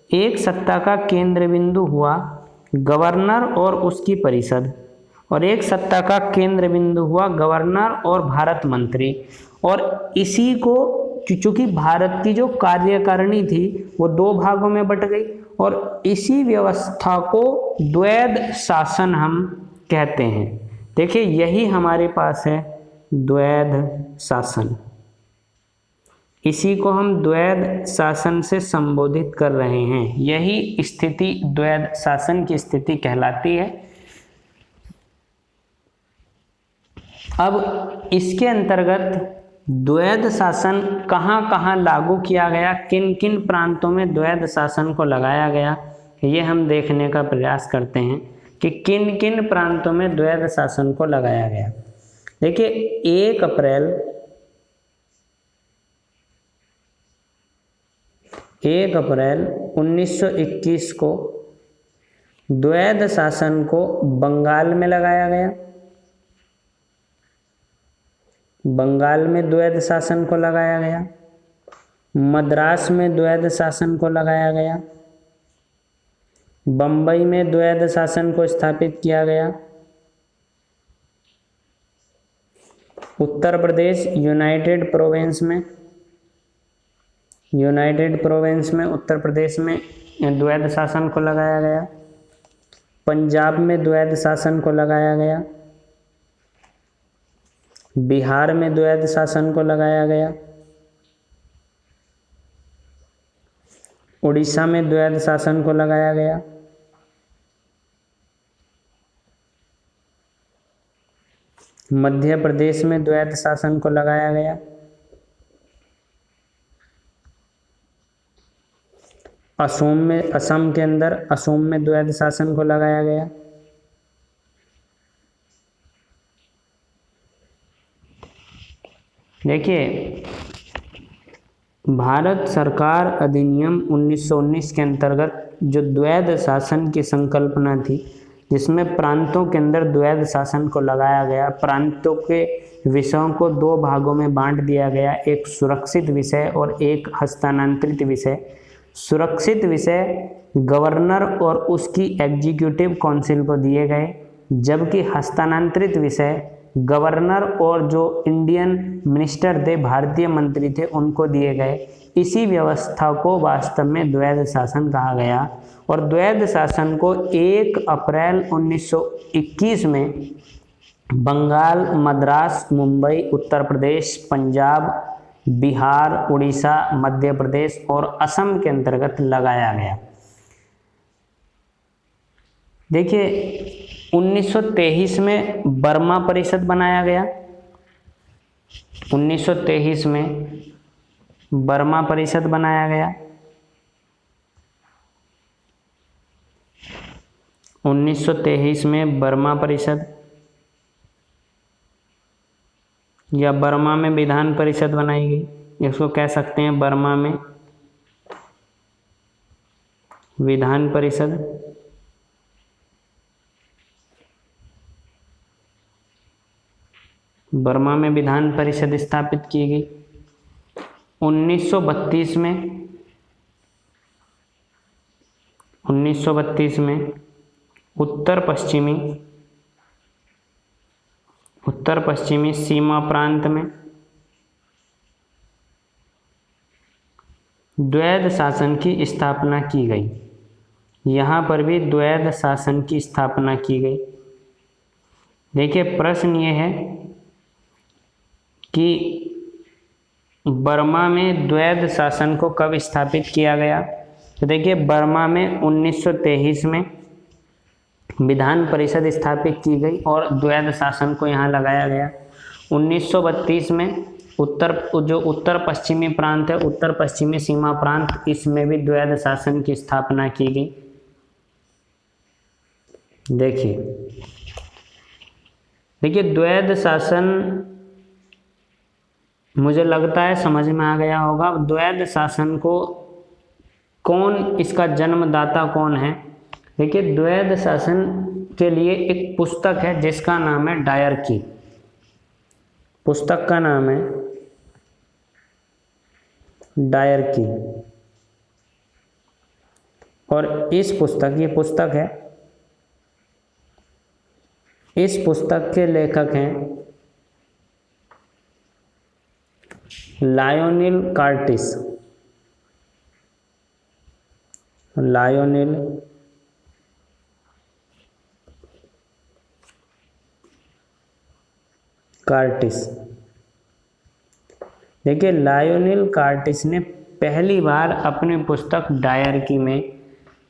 एक सत्ता का केंद्र बिंदु हुआ गवर्नर और उसकी परिषद, और एक सत्ता का केंद्र बिंदु हुआ गवर्नर और भारत मंत्री। और इसी को, चूंकि भारत की जो कार्यकारिणी थी वो दो भागों में बट गई, और इसी व्यवस्था को द्वैध शासन हम कहते हैं। देखिए यही हमारे पास है द्वैध शासन, इसी को हम द्वैध शासन से संबोधित कर रहे हैं। यही स्थिति द्वैध शासन की स्थिति कहलाती है। अब इसके अंतर्गत द्वैध शासन कहाँ कहाँ लागू किया गया, किन किन प्रांतों में द्वैध शासन को लगाया गया, ये हम देखने का प्रयास करते हैं कि किन किन प्रांतों में द्वैध शासन को लगाया गया। देखिए 1 अप्रैल 1921 को द्वैध शासन को बंगाल में लगाया गया। बंगाल में द्वैध शासन को लगाया गया, मद्रास में द्वैध शासन को लगाया गया, बम्बई में द्वैध शासन को स्थापित किया गया, उत्तर प्रदेश यूनाइटेड प्रोविंस में उत्तर प्रदेश में द्वैध शासन को लगाया गया, पंजाब में द्वैध शासन को लगाया गया, बिहार में द्वैध शासन को लगाया गया, उड़ीसा में द्वैध शासन को लगाया गया, मध्य प्रदेश में द्वैध शासन को लगाया गया, असम के अंदर असम में द्वैध शासन को लगाया गया। देखिए भारत सरकार अधिनियम 1919 के अंतर्गत जो द्वैध शासन की संकल्पना थी, जिसमें प्रांतों के अंदर द्वैध शासन को लगाया गया, प्रांतों के विषयों को दो भागों में बांट दिया गया, एक सुरक्षित विषय और एक हस्तांतरित विषय। सुरक्षित विषय गवर्नर और उसकी एग्जीक्यूटिव काउंसिल को दिए गए, जबकि हस्तांतरित विषय गवर्नर और जो इंडियन मिनिस्टर थे, भारतीय मंत्री थे, उनको दिए गए। इसी व्यवस्था को वास्तव में द्वैध शासन कहा गया, और द्वैध शासन को 1 अप्रैल 1921 में बंगाल, मद्रास, मुंबई, उत्तर प्रदेश, पंजाब, बिहार, उड़ीसा, मध्य प्रदेश और असम के अंतर्गत लगाया गया। देखिए 1923 में बर्मा परिषद बनाया गया। 1923 में बर्मा परिषद बनाया गया। 1923 में बर्मा परिषद या बर्मा में विधान परिषद बनाई गई, इसको कह सकते हैं बर्मा में विधान परिषद। बर्मा में विधान परिषद स्थापित की गई। 1932 में उत्तर पश्चिमी सीमा प्रांत में द्वैध शासन की स्थापना की गई। यहाँ पर भी द्वैध शासन की स्थापना की गई। देखिए प्रश्न ये है कि बर्मा में द्वैध शासन को कब स्थापित किया गया। तो देखिए बर्मा में 1923 में विधान परिषद स्थापित की गई और द्वैध शासन को यहाँ लगाया गया। 1932 में उत्तर पश्चिमी प्रांत है, उत्तर पश्चिमी सीमा प्रांत, इसमें भी द्वैध शासन की स्थापना की गई। देखिए द्वैध शासन मुझे लगता है समझ में आ गया होगा। द्वैध शासन को कौन इसका जन्मदाता कौन है? देखिए, द्वैध शासन के लिए एक पुस्तक है जिसका नाम है डायरकी। पुस्तक का नाम है डायरकी। और इस पुस्तक, ये पुस्तक है, इस पुस्तक के लेखक हैं लायोनेल कार्टिस। Lionel Curtis. देखिए, लायोनेल कार्टिस ने पहली बार अपनी पुस्तक डायरकी में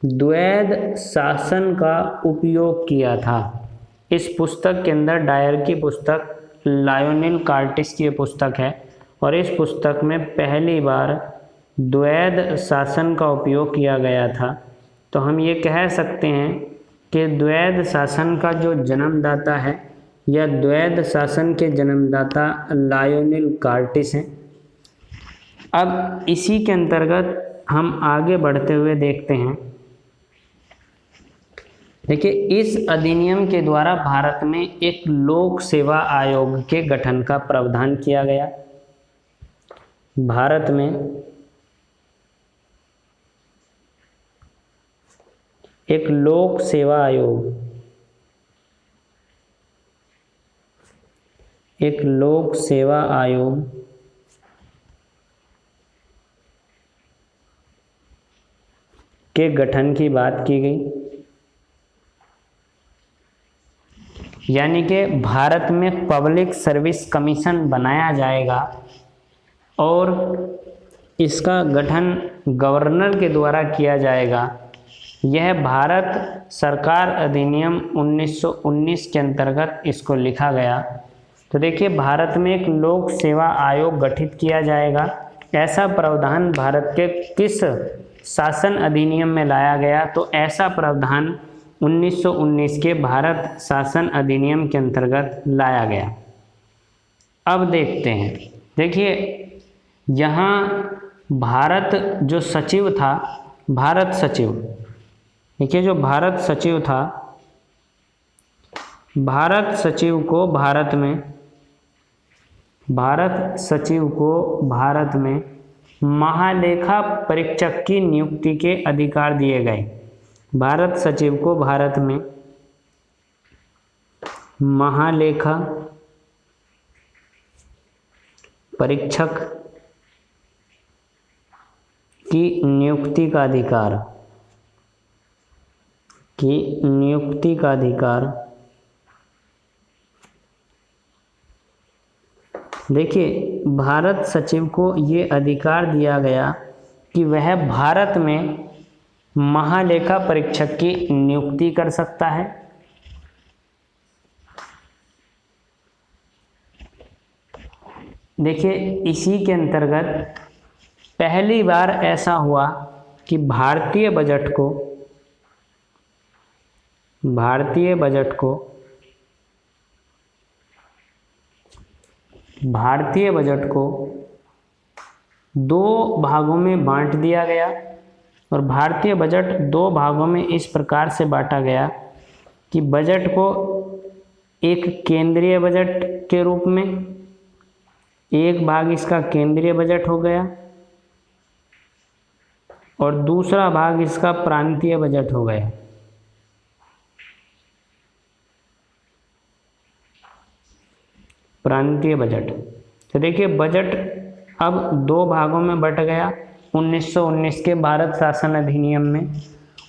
द्वैध शासन का उपयोग किया था। इस पुस्तक के अंदर, डायरकी पुस्तक लायोनेल कार्टिस की पुस्तक है और इस पुस्तक में पहली बार द्वैध शासन का उपयोग किया गया था। तो हम ये कह सकते हैं कि द्वैध शासन का जो जन्मदाता है या द्वैध शासन के जन्मदाता लायोनेल कार्टिस हैं। अब इसी के अंतर्गत हम आगे बढ़ते हुए देखते हैं। देखिए, इस अधिनियम के द्वारा भारत में एक लोक सेवा आयोग के गठन का प्रावधान किया गया। भारत में एक लोक सेवा आयोग, एक लोक सेवा आयोग के गठन की बात की गई। यानी कि भारत में पब्लिक सर्विस कमीशन बनाया जाएगा और इसका गठन गवर्नर के द्वारा किया जाएगा। यह भारत सरकार अधिनियम 1919 के अंतर्गत इसको लिखा गया। तो देखिए, भारत में एक लोक सेवा आयोग गठित किया जाएगा। ऐसा प्रावधान भारत के किस शासन अधिनियम में लाया गया? तो ऐसा प्रावधान 1919 के भारत शासन अधिनियम के अंतर्गत लाया गया। अब देखते हैं। देखिए, यहाँ भारत जो सचिव था, भारत सचिव, देखिए जो भारत सचिव था, भारत सचिव को भारत में महालेखा परीक्षक की नियुक्ति के अधिकार दिए गए। भारत सचिव को भारत में महालेखा परीक्षक की नियुक्ति का अधिकार देखिए, भारत सचिव को ये अधिकार दिया गया कि वह भारत में महालेखा परीक्षक की नियुक्ति कर सकता है। देखिए, इसी के अंतर्गत पहली बार ऐसा हुआ कि भारतीय बजट को दो भागों में बांट दिया गया और भारतीय बजट दो भागों में इस प्रकार से बांटा गया कि बजट को एक केंद्रीय बजट के रूप में, एक भाग इसका केंद्रीय बजट हो गया और दूसरा भाग इसका प्रांतीय बजट हो गया। प्रांतीय बजट। तो देखिए, बजट अब दो भागों में बट गया 1919 के भारत शासन अधिनियम में,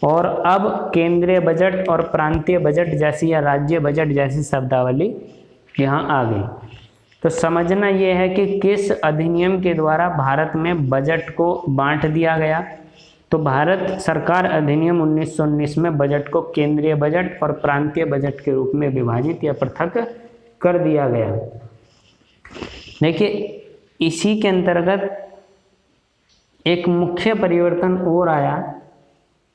और अब केंद्रीय बजट और प्रांतीय बजट जैसी या राज्य बजट जैसी शब्दावली यहाँ आ गई। तो समझना ये है कि किस अधिनियम के द्वारा भारत में बजट को बांट दिया गया। तो भारत सरकार अधिनियम 1919 में बजट को केंद्रीय बजट और प्रांतीय बजट के रूप में विभाजित या पृथक कर दिया गया। देखिए, इसी के अंतर्गत एक मुख्य परिवर्तन और आया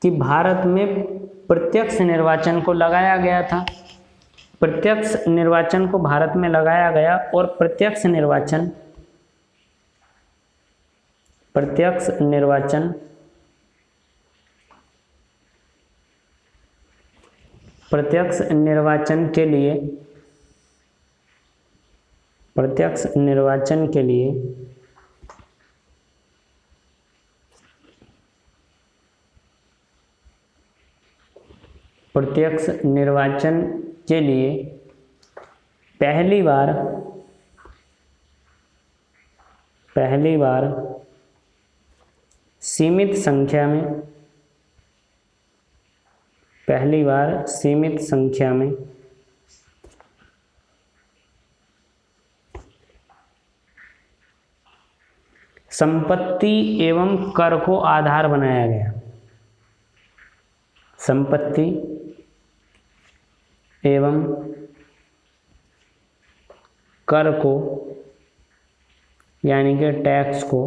कि भारत में प्रत्यक्ष निर्वाचन को लगाया गया था। प्रत्यक्ष निर्वाचन को भारत में लगाया गया और प्रत्यक्ष निर्वाचन प्रत्यक्ष निर्वाचन के लिए प्रत्यक्ष निर्वाचन के लिए प्रत्यक्ष निर्वाचन के लिए पहली बार सीमित संख्या में संपत्ति एवं कर को आधार बनाया गया। संपत्ति एवं कर को यानी कि टैक्स को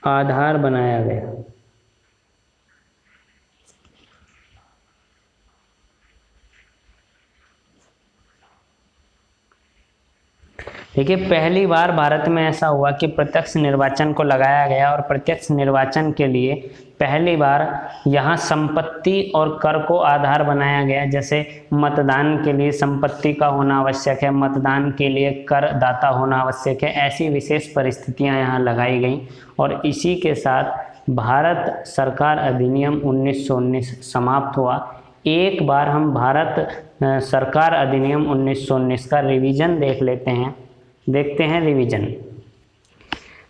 आधार बनाया गया। देखिए, पहली बार भारत में ऐसा हुआ कि प्रत्यक्ष निर्वाचन को लगाया गया और प्रत्यक्ष निर्वाचन के लिए पहली बार यहाँ संपत्ति और कर को आधार बनाया गया। जैसे मतदान के लिए संपत्ति का होना आवश्यक है, मतदान के लिए करदाता होना आवश्यक है, ऐसी विशेष परिस्थितियाँ यहाँ लगाई गई। और इसी के साथ भारत सरकार अधिनियम 1919 समाप्त हुआ। एक बार हम भारत सरकार अधिनियम 1919 का रिवीजन देखते हैं रिवीजन।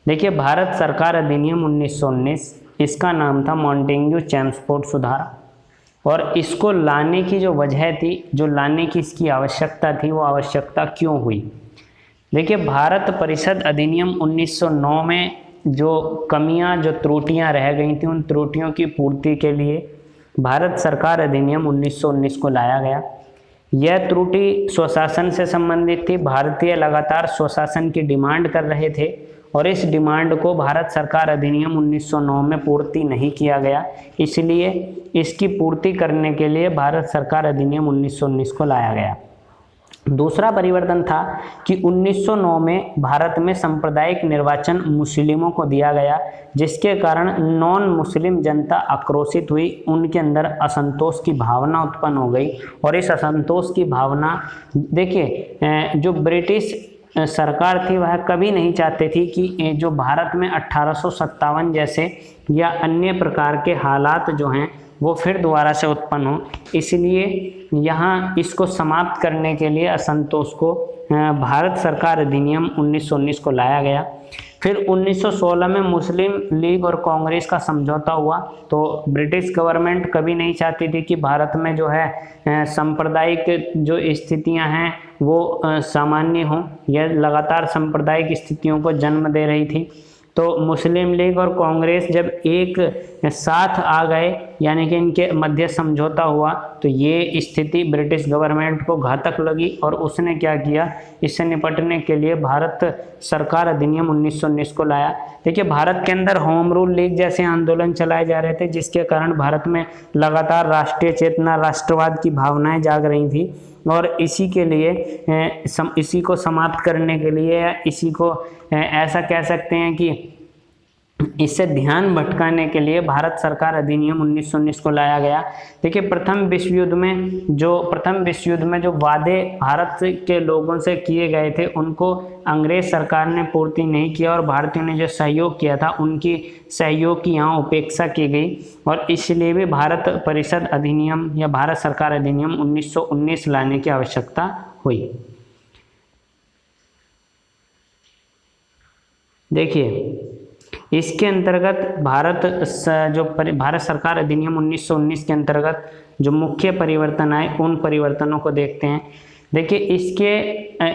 देखिए, भारत सरकार अधिनियम 1919, इसका नाम था मॉन्टेग्यू चेम्सफोर्ड सुधार। और इसको लाने की जो वजह थी, जो लाने की इसकी आवश्यकता थी, वो आवश्यकता क्यों हुई? देखिए, भारत परिषद अधिनियम 1909 में जो कमियां, जो त्रुटियां रह गई थी, उन त्रुटियों की पूर्ति के लिए भारत सरकार अधिनियम 1919 को लाया गया। यह त्रुटि स्वशासन से संबंधित थी। भारतीय लगातार स्वशासन की डिमांड कर रहे थे और इस डिमांड को भारत सरकार अधिनियम 1909 में पूर्ति नहीं किया गया। इसलिए इसकी पूर्ति करने के लिए भारत सरकार अधिनियम 1919 को लाया गया। दूसरा परिवर्तन था कि 1909 में भारत में सांप्रदायिक निर्वाचन मुस्लिमों को दिया गया, जिसके कारण नॉन मुस्लिम जनता आक्रोशित हुई, उनके अंदर असंतोष की भावना उत्पन्न हो गई। और इस असंतोष की भावना, देखिए, जो ब्रिटिश सरकार थी वह कभी नहीं चाहती थी कि जो भारत में 1857 जैसे या अन्य प्रकार के हालात जो हैं वो फिर दोबारा से उत्पन्न हो। इसलिए यहाँ इसको समाप्त करने के लिए असंतोष को भारत सरकार अधिनियम 1919 को लाया गया। फिर 1916 में मुस्लिम लीग और कांग्रेस का समझौता हुआ। तो ब्रिटिश गवर्नमेंट कभी नहीं चाहती थी कि भारत में जो है सांप्रदायिक जो स्थितियां हैं वो सामान्य हों। यह लगातार सांप्रदायिक स्थितियों को जन्म दे रही थी। तो मुस्लिम लीग और कांग्रेस जब एक साथ आ गए, यानी कि इनके मध्य समझौता हुआ, तो ये स्थिति ब्रिटिश गवर्नमेंट को घातक लगी और उसने क्या किया, इससे निपटने के लिए भारत सरकार अधिनियम 1919 को लाया। देखिए, भारत के अंदर होम रूल लीग जैसे आंदोलन चलाए जा रहे थे, जिसके कारण भारत में लगातार राष्ट्रीय चेतना, राष्ट्रवाद की भावनाएं जाग रही थी। और इसी के लिए इसी को समाप्त करने के लिए, इसी को ऐसा कह सकते हैं कि इससे ध्यान भटकाने के लिए भारत सरकार अधिनियम 1919 को लाया गया। देखिए, प्रथम विश्व युद्ध में जो वादे भारत के लोगों से किए गए थे उनको अंग्रेज सरकार ने पूर्ति नहीं किया और भारतीयों ने जो सहयोग किया था उनकी सहयोग की यहाँ उपेक्षा की गई। और इसलिए भी भारत परिषद अधिनियम या भारत सरकार अधिनियम 1919 लाने की आवश्यकता हुई। देखिए, इसके अंतर्गत भारत सरकार अधिनियम 1919 के अंतर्गत जो मुख्य परिवर्तन आए उन परिवर्तनों को देखते हैं। देखिए,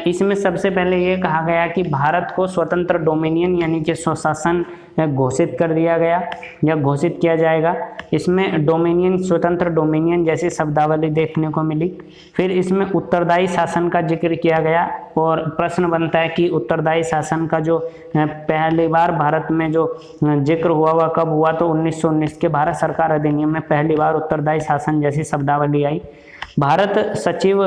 इसमें सबसे पहले ये कहा गया कि भारत को स्वतंत्र डोमिनियन यानी कि स्वशासन घोषित कर दिया गया या घोषित किया जाएगा। इसमें डोमिनियन, स्वतंत्र डोमिनियन जैसी शब्दावली देखने को मिली। फिर इसमें उत्तरदायी शासन का जिक्र किया गया और प्रश्न बनता है कि उत्तरदायी शासन का जो पहली बार भारत में जो जिक्र हुआ वह कब हुआ, तो 1919 के भारत सरकार अधिनियम में पहली बार उत्तरदायी शासन जैसी शब्दावली आई। भारत सचिव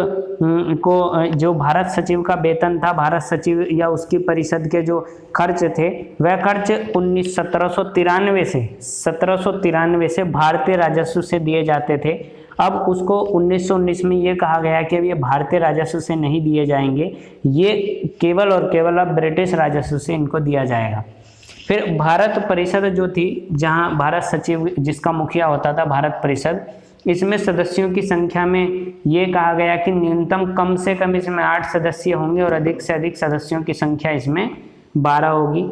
को, जो भारत सचिव का वेतन था, भारत सचिव या उसकी परिषद के जो खर्च थे, वह खर्च 1793 से भारतीय राजस्व से दिए जाते थे। अब उसको 1919 में ये कहा गया कि अब ये भारतीय राजस्व से नहीं दिए जाएंगे, ये केवल और केवल अब ब्रिटिश राजस्व से इनको दिया जाएगा। फिर भारत परिषद जो थी, जहाँ भारत सचिव जिसका मुखिया होता था भारत परिषद, इसमें सदस्यों की संख्या में ये कहा गया कि न्यूनतम कम से कम इसमें 8 सदस्य होंगे और अधिक से अधिक सदस्यों की संख्या इसमें 12 होगी।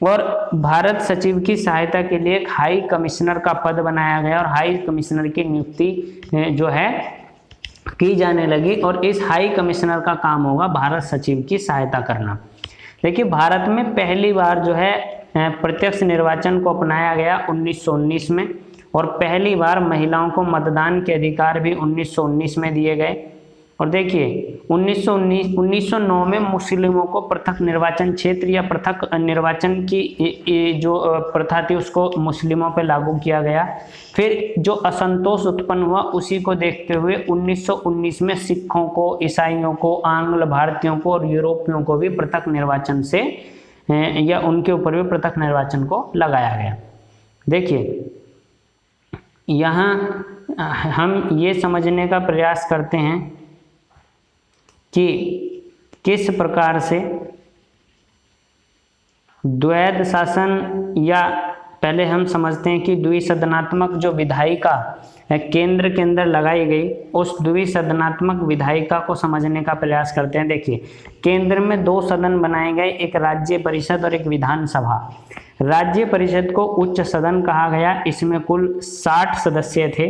और भारत सचिव की सहायता के लिए एक हाई कमिश्नर का पद बनाया गया और हाई कमिश्नर की नियुक्ति जो है की जाने लगी, और इस हाई कमिश्नर का काम होगा भारत सचिव की सहायता करना। देखिए, भारत में पहली बार जो है प्रत्यक्ष निर्वाचन को अपनाया गया 1919 में, और पहली बार महिलाओं को मतदान के अधिकार भी 1919 में दिए गए। और देखिए 1909 में मुस्लिमों को पृथक निर्वाचन क्षेत्र या पृथक निर्वाचन की जो प्रथा थी उसको मुस्लिमों पर लागू किया गया। फिर जो असंतोष उत्पन्न हुआ उसी को देखते हुए 1919 में सिखों को, ईसाइयों को, आंग्ल भारतीयों को और यूरोपियों को भी पृथक निर्वाचन से या उनके ऊपर भी पृथक निर्वाचन को लगाया गया। देखिए, यहाँ हम ये समझने का प्रयास करते हैं कि किस प्रकार से द्वैध शासन, या पहले हम समझते हैं कि द्विसदनात्मक जो विधायिका केंद्र के अंदर लगाई गई, उस द्विसदनात्मक विधायिका को समझने का प्रयास करते हैं। देखिए, केंद्र में 2 सदन बनाए गए, एक राज्य परिषद और एक विधानसभा। राज्य परिषद को उच्च सदन कहा गया, इसमें कुल 60 सदस्य थे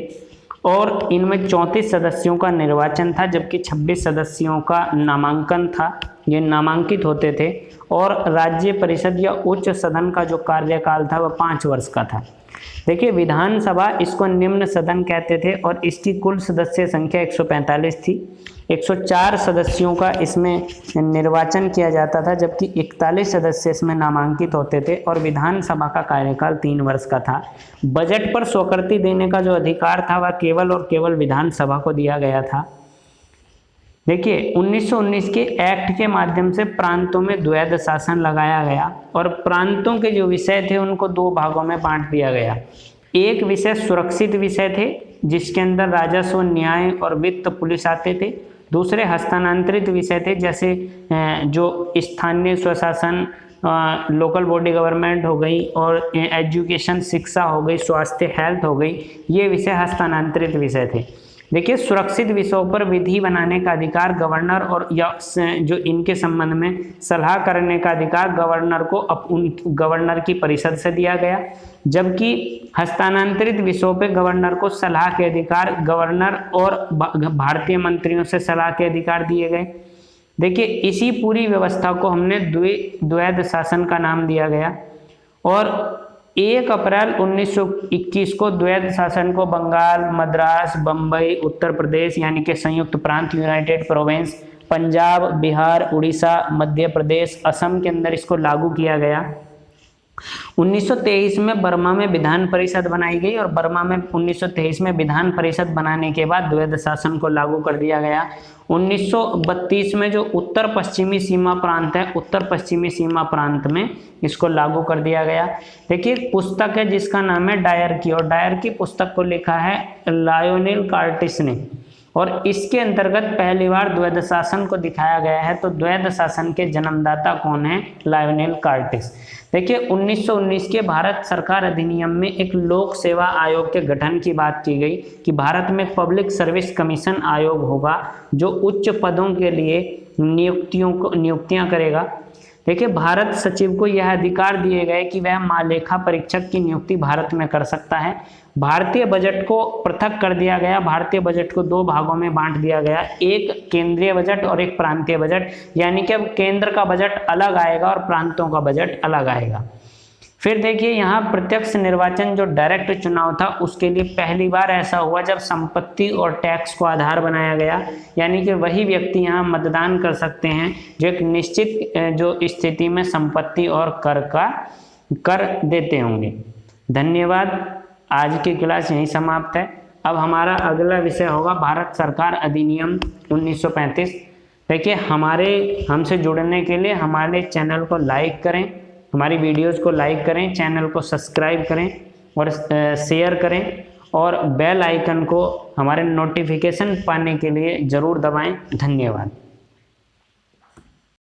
और इनमें 34 सदस्यों का निर्वाचन था, जबकि 26 सदस्यों का नामांकन था, ये नामांकित होते थे। और राज्य परिषद या उच्च सदन का जो कार्यकाल था वह 5 वर्ष का था। देखिए, विधानसभा इसको निम्न सदन कहते थे और इसकी कुल सदस्य संख्या 145 थी। 104 सदस्यों का इसमें निर्वाचन किया जाता था, जबकि 41 सदस्य इसमें नामांकित होते थे और विधानसभा का कार्यकाल 3 वर्ष का था। बजट पर स्वीकृति देने का जो अधिकार था वह केवल और केवल विधानसभा को दिया गया था। देखिए, 1919 के एक्ट के माध्यम से प्रांतों में द्वैध शासन लगाया गया और प्रांतों के जो विषय थे उनको 2 भागों में बांट दिया गया। एक विषय सुरक्षित विषय थे, जिसके अंदर राजस्व, न्याय और वित्त, पुलिस आते थे। दूसरे हस्तांतरित विषय थे, जैसे जो स्थानीय स्वशासन, लोकल बॉडी गवर्नमेंट हो गई, और एजुकेशन, शिक्षा हो गई, स्वास्थ्य, हेल्थ हो गई, ये विषय हस्तांतरित विषय थे। देखिए, सुरक्षित विषयों पर विधि बनाने का अधिकार गवर्नर और या जो इनके संबंध में सलाह करने का अधिकार गवर्नर को गवर्नर की परिषद से दिया गया, जबकि हस्तांतरित विषयों पर गवर्नर को सलाह के अधिकार गवर्नर और भारतीय मंत्रियों से सलाह के अधिकार दिए गए। देखिए, इसी पूरी व्यवस्था को हमने द्वैध शासन का नाम दिया गया और 1 अप्रैल 1921 को द्वैध शासन को बंगाल, मद्रास, बम्बई, उत्तर प्रदेश यानी कि संयुक्त प्रांत, यूनाइटेड प्रोविंस, पंजाब, बिहार, उड़ीसा, मध्य प्रदेश, असम के अंदर इसको लागू किया गया। 1923 में बर्मा में विधान परिषद बनाई गई और बर्मा में 1923 में विधान परिषद बनाने के बाद द्वैध शासन को लागू कर दिया गया। 1932 में जो उत्तर पश्चिमी सीमा प्रांत है, उत्तर पश्चिमी सीमा प्रांत में इसको लागू कर दिया गया। देखिए, पुस्तक है जिसका नाम है डायर की, और डायर की पुस्तक को लिखा है लायोनेल कार्टिस ने, और इसके अंतर्गत पहली बार द्वैध शासन को दिखाया गया है। तो द्वैध शासन के जन्मदाता कौन है? Lionel Curtis. देखिए, 1919 के भारत सरकार अधिनियम में एक लोक सेवा आयोग के गठन की बात की गई कि भारत में पब्लिक सर्विस कमीशन आयोग होगा जो उच्च पदों के लिए नियुक्तियां करेगा। देखिए, भारत सचिव को यह अधिकार दिए गए कि वह महालेखा परीक्षक की नियुक्ति भारत में कर सकता है। भारतीय बजट को पृथक कर दिया गया, भारतीय बजट को 2 भागों में बांट दिया गया, एक केंद्रीय बजट और एक प्रांतीय बजट, यानी कि अब केंद्र का बजट अलग आएगा और प्रांतों का बजट अलग आएगा। फिर देखिए, यहाँ प्रत्यक्ष निर्वाचन जो डायरेक्ट चुनाव था उसके लिए पहली बार ऐसा हुआ जब संपत्ति और टैक्स को आधार बनाया गया, यानी कि वही व्यक्ति यहाँ मतदान कर सकते हैं जो एक निश्चित जो स्थिति में संपत्ति और कर देते होंगे। धन्यवाद। आज की क्लास यहीं समाप्त है। अब हमारा अगला विषय होगा भारत सरकार अधिनियम 1935। देखिए हमसे जुड़ने के लिए हमारे चैनल को लाइक करें, हमारी वीडियोस को लाइक करें, चैनल को सब्सक्राइब करें और शेयर करें और बेल आइकन को हमारे नोटिफिकेशन पाने के लिए ज़रूर दबाएं। धन्यवाद।